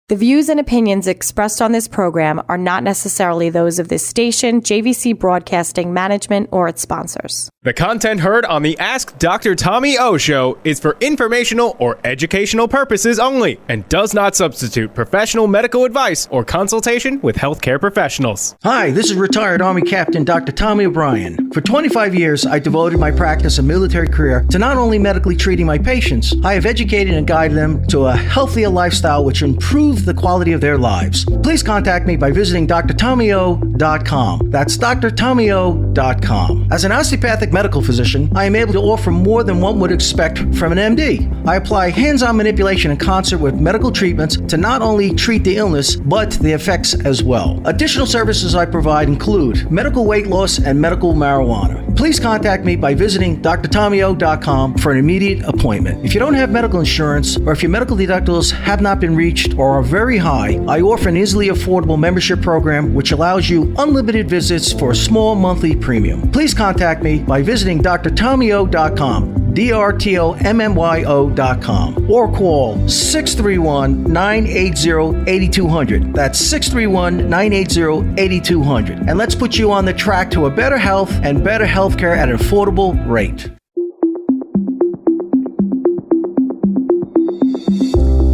The views and opinions expressed on this program are not necessarily those of this station, JVC Broadcasting Management, or its sponsors. The content heard on the Ask Dr. Tommy O Show is for informational or educational purposes only and does not substitute professional medical advice or consultation with healthcare professionals. Hi, this is retired Army Captain Dr. Tommy O'Brien. For 25 years, I devoted my practice and military career to not only medically treating my patients, I have educated and guided them to a healthier lifestyle which improves the quality of their lives. Please contact me by visiting drtommyo.com. That's drtommyo.com. As an osteopathic medical physician, I am able to offer more than one would expect from an MD. I apply hands-on manipulation in concert with medical treatments to not only treat the illness, but the effects as well. Additional services I provide include medical weight loss and medical marijuana. Please contact me by visiting drtommyo.com for an immediate appointment. If you don't have medical insurance, or if your medical deductibles have not been reached or are very high, I offer an easily affordable membership program which allows you unlimited visits for a small monthly premium. Please contact me by visiting drtommyo.com. drtommyo.com, or call 631-980-8200. That's 631-980-8200. And let's put you on the track to a better health and better healthcare at an affordable rate.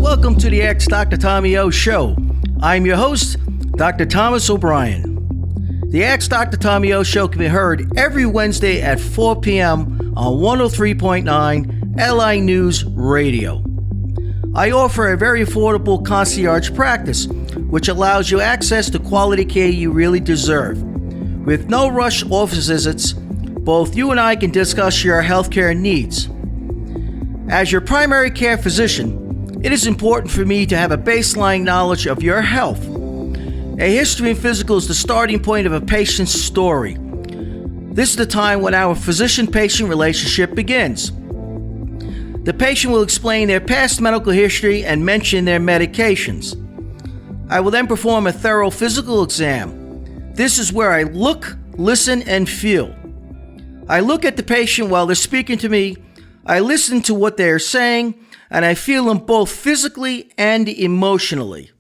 Welcome to the Ask Dr. Tommy O Show. I'm your host, Dr. Thomas O'Brien. The Ask Dr. Tommy O Show can be heard every Wednesday at 4 p.m. on 103.9 LI News Radio. I offer a very affordable concierge practice, which allows you access to quality care you really deserve. With no rush office visits, both you and I can discuss your healthcare needs. As your primary care physician, it is important for me to have a baseline knowledge of your health. A history and physical is the starting point of a patient's story. This is the time when our physician-patient relationship begins. The patient will explain their past medical history and mention their medications. I will then perform a thorough physical exam. This is where I look, listen, and feel. I look at the patient while they're speaking to me, I listen to what they're saying, and I feel them both physically and emotionally.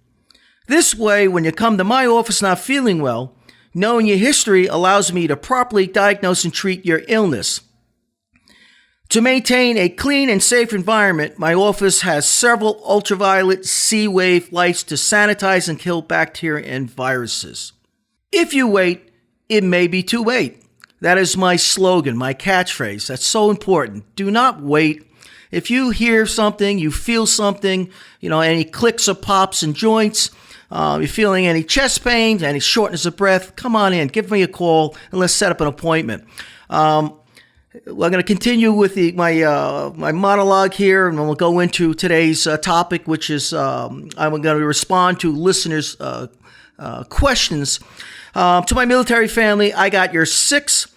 This way, when you come to my office not feeling well, knowing your history allows me to properly diagnose and treat your illness. To maintain a clean and safe environment, my office has several ultraviolet C-wave lights to sanitize and kill bacteria and viruses. If you wait, it may be too late. That is my slogan, my catchphrase. That's so important. Do not wait. If you hear something, you feel something, any clicks or pops in joints, you're feeling any chest pains, any shortness of breath, come on in, give me a call, and let's set up an appointment. We're going to continue with my monologue here, and we'll go into today's topic, which is I'm going to respond to listeners' questions. To my military family, I got your 6.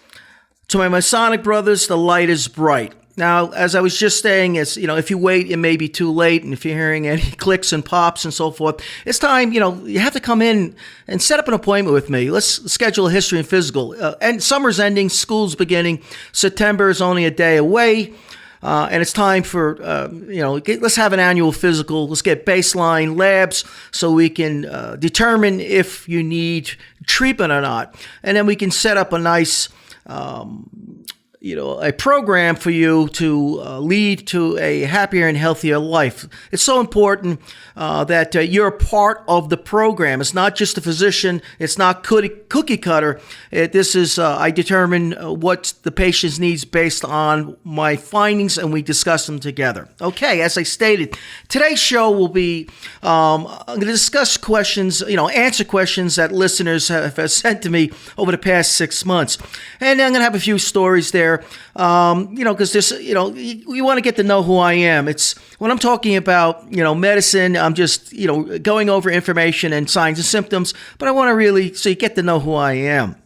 To my Masonic brothers, the light is bright. Now, as I was just saying, if you wait, it may be too late. And if you're hearing any clicks and pops and so forth, it's time, you have to come in and set up an appointment with me. Let's schedule a history and physical. And summer's ending, school's beginning. September is only a day away. And it's time for, let's have an annual physical. Let's get baseline labs so we can determine if you need treatment or not. And then we can set up a nice a program for you to lead to a happier and healthier life. It's so important that you're a part of the program. It's not just a physician. It's not cookie cutter. This is, I determine what the patient needs based on my findings, and we discuss them together. Okay, as I stated, today's show will be, I'm going to discuss questions, answer questions that listeners have sent to me over the past 6 months. And I'm going to have a few stories there. Because this, you want to get to know who I am. It's when I'm talking about, medicine, I'm just, going over information and signs and symptoms, but I want to so you get to know who I am.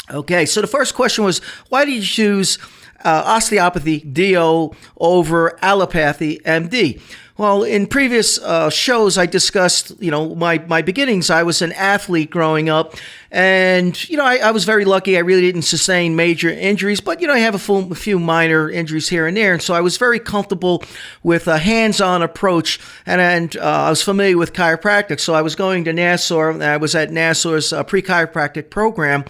Okay. So the first question was, why did you choose Osteopathy DO over Allopathy MD. Well, in previous shows, I discussed, my beginnings. I was an athlete growing up, and, I was very lucky. I really didn't sustain major injuries, but, I have a few minor injuries here and there. And so I was very comfortable with a hands-on approach, and I was familiar with chiropractic. So I was going to Nassau, and I was at Nassau's pre-chiropractic program.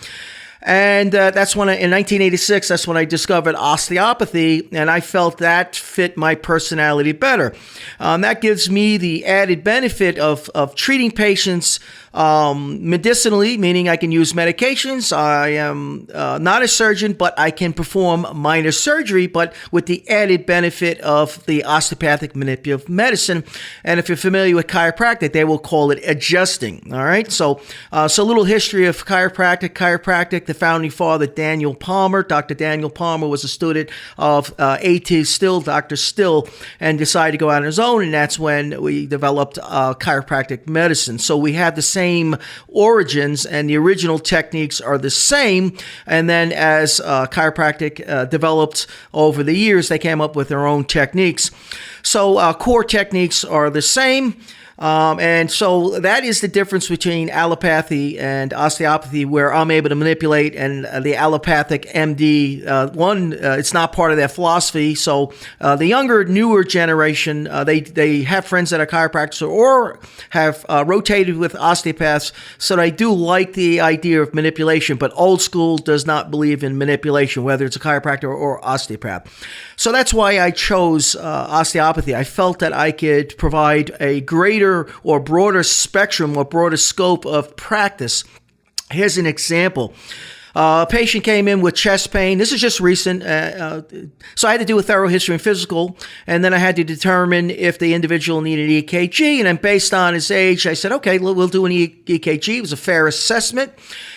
And that's when in 1986, that's when I discovered osteopathy, and I felt that fit my personality better. That gives me the added benefit of treating patients medicinally, meaning I can use medications. I am not a surgeon, but I can perform minor surgery, but with the added benefit of the osteopathic manipulative medicine. And if you're familiar with chiropractic, they will call it adjusting. All right. So a little history of chiropractic. The founding father, Daniel Palmer. Dr. Daniel Palmer was a student of A.T. Still, Dr. Still, and decided to go out on his own. And that's when we developed chiropractic medicine. So we have the same origins, and the original techniques are the same. And then as chiropractic developed over the years, they came up with their own techniques. So core techniques are the same. And so that is the difference between allopathy and osteopathy, where I'm able to manipulate, and the allopathic MD, it's not part of their philosophy. So the younger, newer generation, they have friends that are chiropractors or have rotated with osteopaths. So I do like the idea of manipulation, but old school does not believe in manipulation, whether it's a chiropractor or osteopath. So that's why I chose osteopathy. I felt that I could provide a greater or broader spectrum or broader scope of practice. Here's an example. A patient came in with chest pain. This is just recent. So I had to do a thorough history and physical, and then I had to determine if the individual needed EKG. And then based on his age, I said, okay, we'll do an EKG. It was a fair assessment.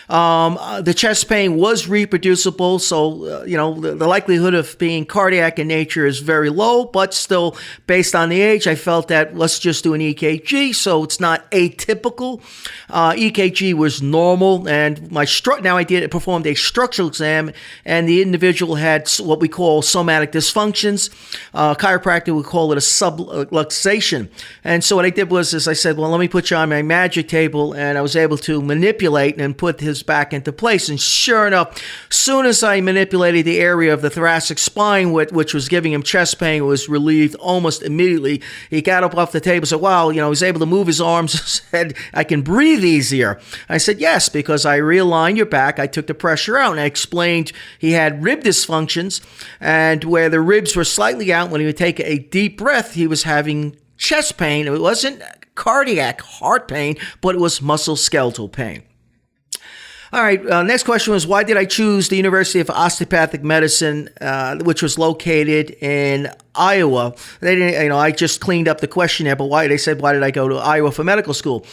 The chest pain was reproducible, so the likelihood of being cardiac in nature is very low, but still, based on the age, I felt that let's just do an EKG, so it's not atypical. EKG was normal, and now I performed a structural exam, and the individual had what we call somatic dysfunctions. Chiropractor would call it a subluxation. And so what I did was, I said, well, let me put you on my magic table, and I was able to manipulate and put his back into place. And sure enough, soon as I manipulated the area of the thoracic spine, which was giving him chest pain, it was relieved almost immediately. He got up off the table and said, wow, he was able to move his arms, said, I can breathe easier. I said, yes, because I realigned your back. I took the pressure out, and I explained he had rib dysfunctions, and where the ribs were slightly out, when he would take a deep breath, he was having chest pain. It wasn't cardiac heart pain, but it was musculoskeletal pain. All right. Next question was, why did I choose the University of Osteopathic Medicine, which was located in Iowa? They didn't, I just cleaned up the questionnaire, but why? They said, why did I go to Iowa for medical school?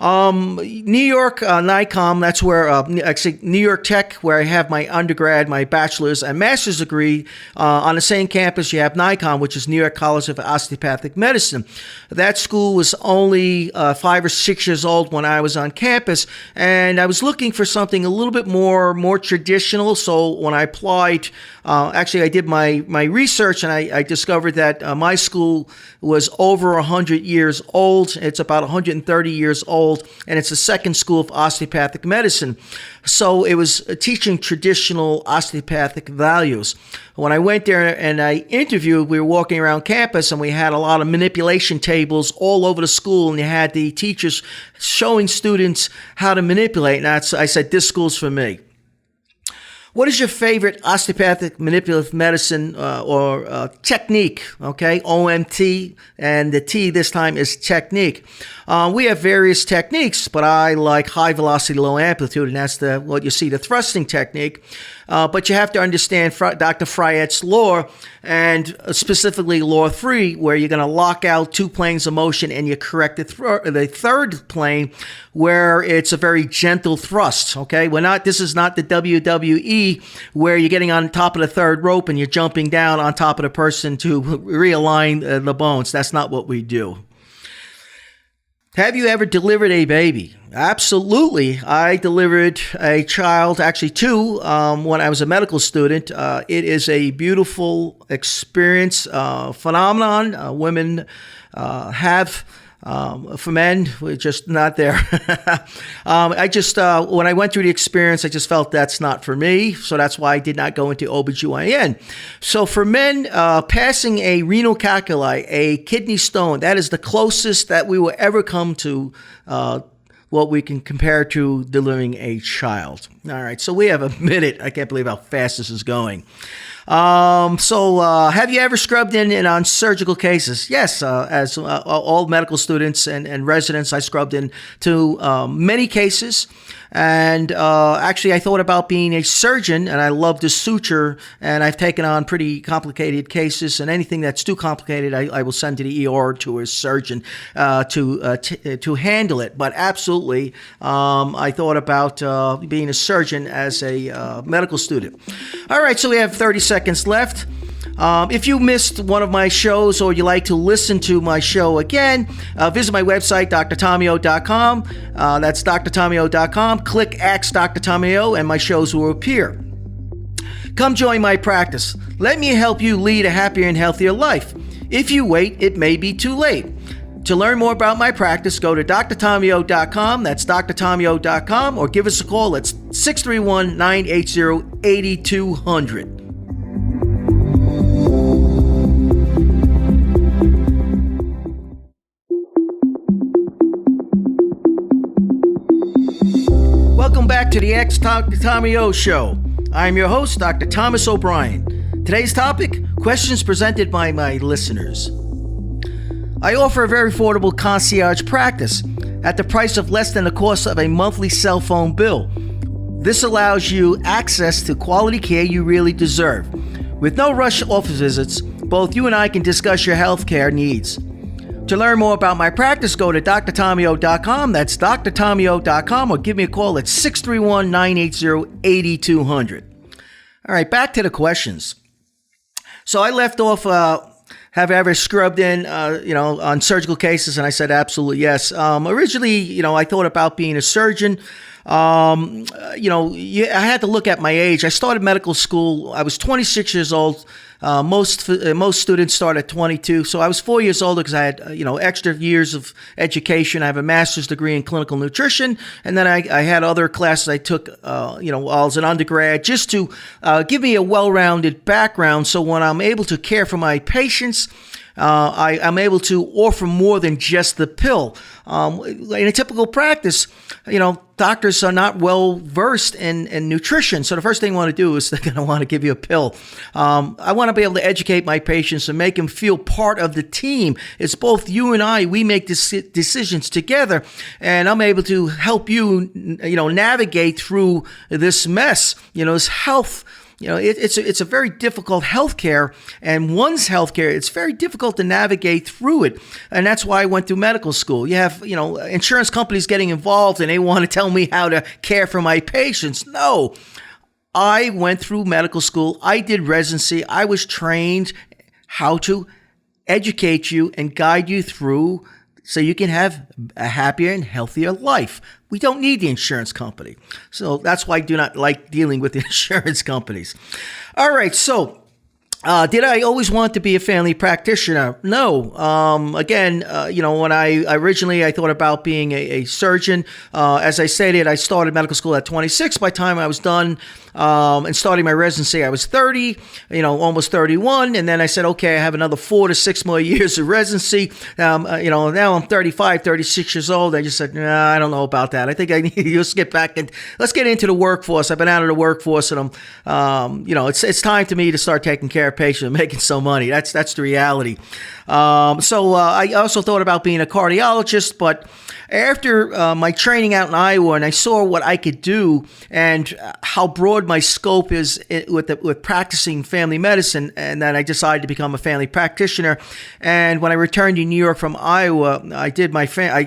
New York, NICOM, that's where, actually New York Tech, where I have my undergrad, my bachelor's and master's degree. On the same campus, you have NICOM, which is New York College of Osteopathic Medicine. That school was only 5 or 6 years old when I was on campus, and I was looking for something a little bit more traditional. So when I applied, actually I did my research, and I discovered that my school was over 100 years old. It's about 130 years old, and it's the second school of osteopathic medicine. So it was teaching traditional osteopathic values. When I went there and I interviewed, we were walking around campus, and we had a lot of manipulation tables all over the school, and you had the teachers showing students how to manipulate. And I said, this school's for me. What is your favorite osteopathic manipulative medicine or technique? Okay, OMT, and the T this time is technique. We have various techniques, but I like high velocity, low amplitude, and that's what you see, the thrusting technique. But you have to understand Dr. Fryette's law, and specifically law 3, where you're going to lock out 2 planes of motion, and you correct the third plane, where it's a very gentle thrust. Okay, this is not the WWE, where you're getting on top of the third rope and you're jumping down on top of the person to realign the bones. That's not what we do. Have you ever delivered a baby? Absolutely. I delivered a child, actually two, when I was a medical student. It is a beautiful experience, phenomenon. Women have. For men, we're just not there. When I went through the experience, I just felt that's not for me. So that's why I did not go into OBGYN. So for men, passing a renal calculi, a kidney stone, that is the closest that we will ever come to what we can compare to delivering a child. All right, so we have a minute. I can't believe how fast this is going. Have you ever scrubbed in on surgical cases? Yes, as all medical students and residents, I scrubbed in to many cases. And actually, I thought about being a surgeon, and I love to suture, and I've taken on pretty complicated cases, and anything that's too complicated, I will send to the ER to a surgeon to handle it. But absolutely, I thought about being a surgeon as a medical student. All right, so we have 30 seconds left. If you missed one of my shows or you like to listen to my show again, visit my website, drtomio.com. That's drtomio.com. Click Ask Dr. Tommy O and my shows will appear. Come join my practice. Let me help you lead a happier and healthier life. If you wait, it may be too late. To learn more about my practice, go to drtomio.com. That's drtomio.com, or give us a call at 631-980-8200. Welcome back to the Dr. Tommy O Show. I'm your host, Dr. Thomas O'Brien. Today's topic, questions presented by my listeners. I offer a very affordable concierge practice at the price of less than the cost of a monthly cell phone bill. This allows you access to quality care you really deserve. With no rush office visits, both you and I can discuss your health care needs. To learn more about my practice, go to drtomio.com. That's drtomio.com, or give me a call at 631-980-8200. All right, back to the questions. So I left off, have I ever scrubbed in, on surgical cases? And I said, absolutely, yes. Originally, I thought about being a surgeon. I had to look at my age. I started medical school. I was 26 years old. Most students start at 22. So I was 4 years older because I had, extra years of education. I have a master's degree in clinical nutrition. And then I had other classes I took, while I was an undergrad, just to give me a well-rounded background. So when I'm able to care for my patients, I'm able to offer more than just the pill. In a typical practice, doctors are not well versed in nutrition. So the first thing I want to do is they're going to want to give you a pill. I want to be able to educate my patients and make them feel part of the team. It's both you and I. We make decisions together, and I'm able to help you, navigate through this mess. This health. It's a very difficult healthcare, and one's healthcare, it's very difficult to navigate through it. And that's why I went through medical school. You have, insurance companies getting involved and they want to tell me how to care for my patients. No, I went through medical school. I did residency. I was trained how to educate you and guide you through so you can have a happier and healthier life. We don't need the insurance company. So that's why I do not like dealing with the insurance companies. All right, so did I always want to be a family practitioner? No. When I originally thought about being a surgeon. As I stated, I started medical school at 26. By the time I was done and starting my residency, I was 30, almost 31. And then I said, okay, I have another 4 to 6 more years of residency. Now I'm 35, 36 years old. I just said, nah, I don't know about that. I think I need to just get back and let's get into the workforce. I've been out of the workforce, and it's time to me to start taking care of patients, making some money. That's the reality. I also thought about being a cardiologist, but after my training out in Iowa, and I saw what I could do and how broad my scope is with practicing family medicine, and then I decided to become a family practitioner. And when I returned to New York from Iowa, I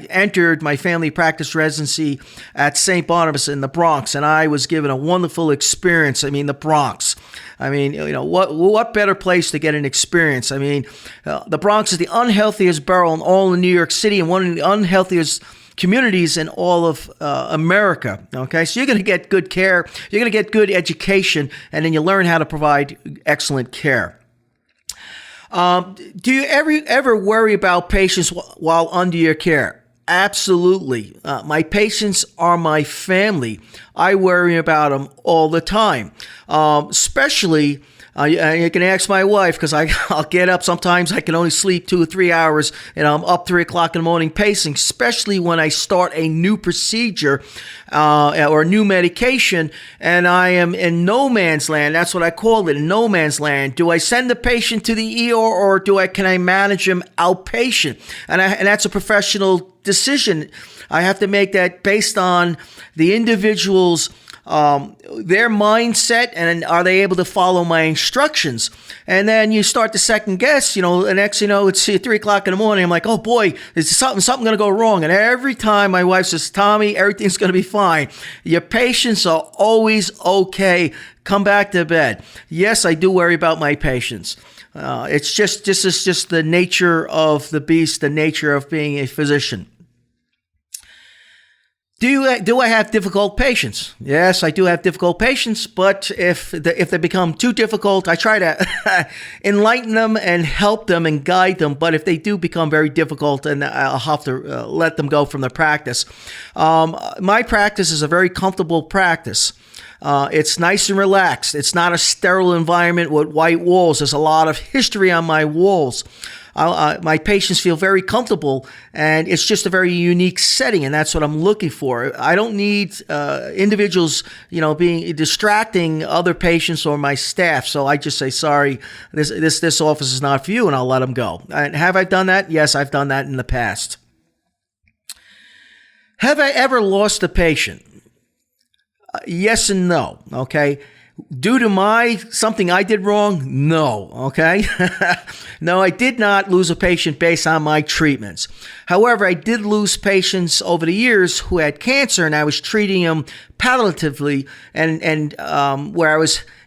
entered my family practice residency at St. Barnabas in the Bronx, and I was given a wonderful experience. The Bronx. I mean, what better place to get an experience? I mean, the Bronx is the unhealthiest borough in all of New York City and one of the unhealthiest communities in all of America. Okay, so you're going to get good care, you're going to get good education, and then you learn how to provide excellent care. Do you ever worry about patients while under your care? Absolutely. My patients are my family. I worry about them all the time, especially. You can ask my wife, because I'll get up. Sometimes I can only sleep 2 or 3 hours, and I'm up 3 o'clock in the morning pacing, especially when I start a new procedure or a new medication, and I am in no man's land. That's what I call it, no man's land. Do I send the patient to the ER, or can I manage him outpatient? And that's a professional decision. I have to make that based on the individual's their mindset, and are they able to follow my instructions? And then you start to second guess, the next, it's 3 o'clock in the morning. I'm like, oh boy, is something going to go wrong? And every time my wife says, Tommy, everything's going to be fine. Your patients are always okay. Come back to bed. Yes, I do worry about my patients. It's just the nature of the beast, the nature of being a physician. Do I have difficult patients? Yes, I do have difficult patients, but if they become too difficult, I try to enlighten them and help them and guide them. But if they do become very difficult, then I'll have to let them go from the practice. My practice is a very comfortable practice. It's nice and relaxed. It's not a sterile environment with white walls. There's a lot of history on my walls. My patients feel very comfortable, and it's just a very unique setting, and that's what I'm looking for. I don't need individuals, being distracting other patients or my staff. So I just say, sorry, this office is not for you, and I'll let them go. And have I done that? Yes, I've done that in the past. Have I ever lost a patient? Yes and no. Okay. Due to something I did wrong? No, okay? No, I did not lose a patient based on my treatments. However, I did lose patients over the years who had cancer, and I was treating them palliatively, and where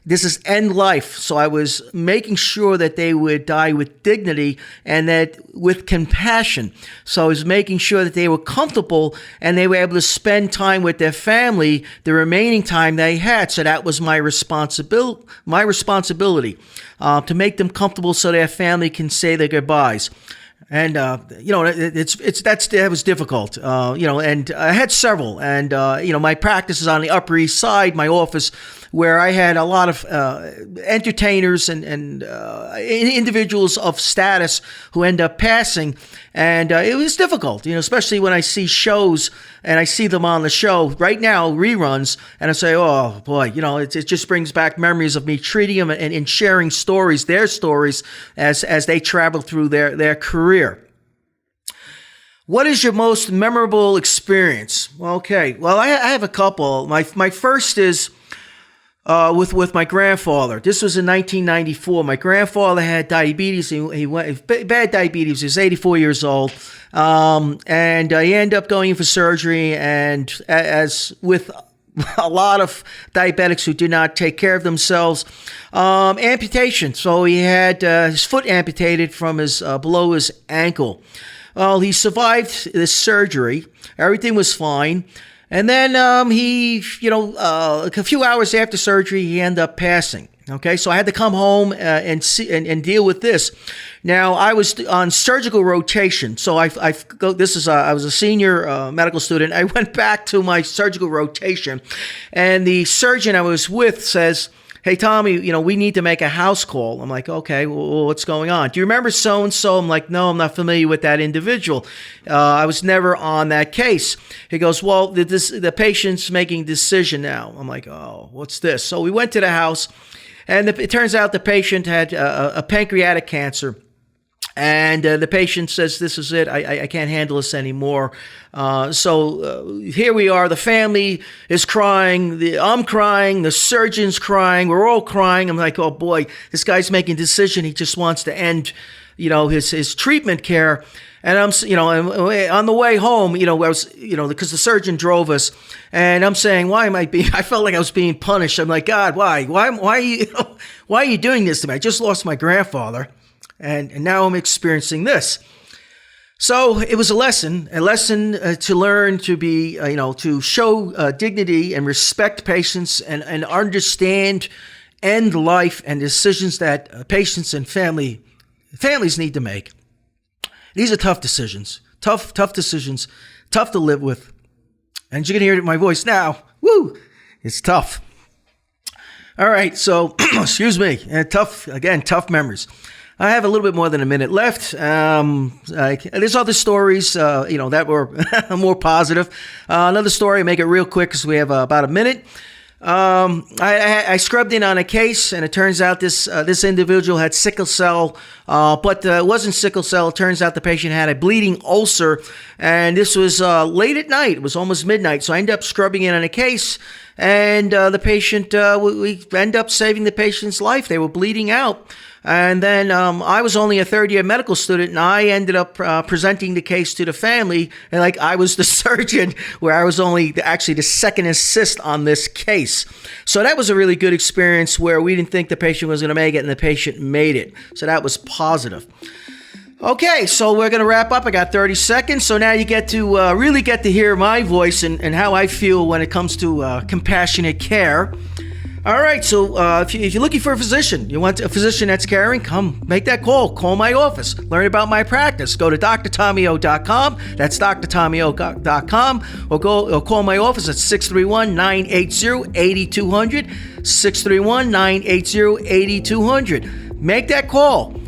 this is end life. So I was making sure that they would die with dignity and that with compassion. So I was making sure that they were comfortable and they were able to spend time with their family the remaining time they had. So that was my responsibility to make them comfortable so their family can say their goodbyes. And, that was difficult, and I had several. And, my practice is on the Upper East Side, my office, where I had a lot of entertainers and individuals of status who end up passing. And it was difficult, especially when I see shows and I see them on the show right now, reruns, and I say, oh boy, it just brings back memories of me treating them and sharing stories, their stories, as they travel through their career. What is your most memorable experience? Okay, well, I have a couple. My first is with my grandfather. This was in 1994. My grandfather had diabetes. He went bad diabetes. He was 84 years old, and he ended up going in for surgery. And as with a lot of diabetics who did not take care of themselves, amputation. So he had his foot amputated from his below his ankle. Well, he survived this surgery. Everything was fine. And then a few hours after surgery, he ended up passing. Okay, so I had to come home and deal with this. Now, I was on surgical rotation, so I was a senior medical student. I went back to my surgical rotation, and the surgeon I was with says, hey, Tommy, we need to make a house call. I'm like, okay, well, what's going on? Do you remember so-and-so? I'm like, no, I'm not familiar with that individual. I was never on that case. He goes, well, the patient's making a decision now. I'm like, oh, what's this? So we went to the house, and it turns out the patient had a pancreatic cancer. And the patient says, this is it. I can't handle this anymore. So here we are. The family is crying. I'm crying. The surgeon's crying. We're all crying. I'm like, oh, boy, this guy's making a decision. He just wants to end, his treatment care. And I'm, on the way home, I was, because the surgeon drove us, and I'm saying, I felt like I was being punished. I'm like, God, why are you doing this to me? I just lost my grandfather, and now I'm experiencing this. So it was a lesson to learn to be, to show dignity and respect patients and understand end life and decisions that patients and families need to make. These are tough decisions, tough decisions, tough to live with. And you can hear it in my voice now. Woo! It's tough. All right, so, excuse me, tough memories. I have a little bit more than a minute left. There's other stories, that were more positive. Another story, make it real quick because we have about a minute. I scrubbed in on a case, and it turns out this individual had sickle cell, but it wasn't sickle cell. It turns out the patient had a bleeding ulcer, and this was late at night. It was almost midnight, so I ended up scrubbing in on a case, and the patient, we ended up saving the patient's life. They were bleeding out. And then I was only a third-year medical student, and I ended up presenting the case to the family, and like I was the surgeon, where I was only actually the second assist on this case. So that was a really good experience where we didn't think the patient was going to make it, and the patient made it. So that was positive. Okay, so we're going to wrap up. I got 30 seconds. So now you get to really get to hear my voice and how I feel when it comes to compassionate care. All right, so if you're looking for a physician, you want a physician that's caring, come make that call. Call my office. Learn about my practice. Go to drtommyo.com. That's drtommyo.com. Or call my office at 631-980-8200. 631-980-8200. Make that call.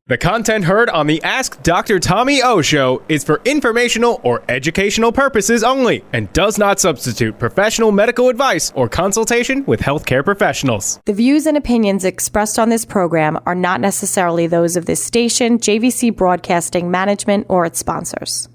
The content heard on the Ask Dr. Tommy O show is for informational or educational purposes only and does not substitute professional medical advice or consultation with healthcare professionals. The views and opinions expressed on this program are not necessarily those of this station, JVC Broadcasting Management, or its sponsors.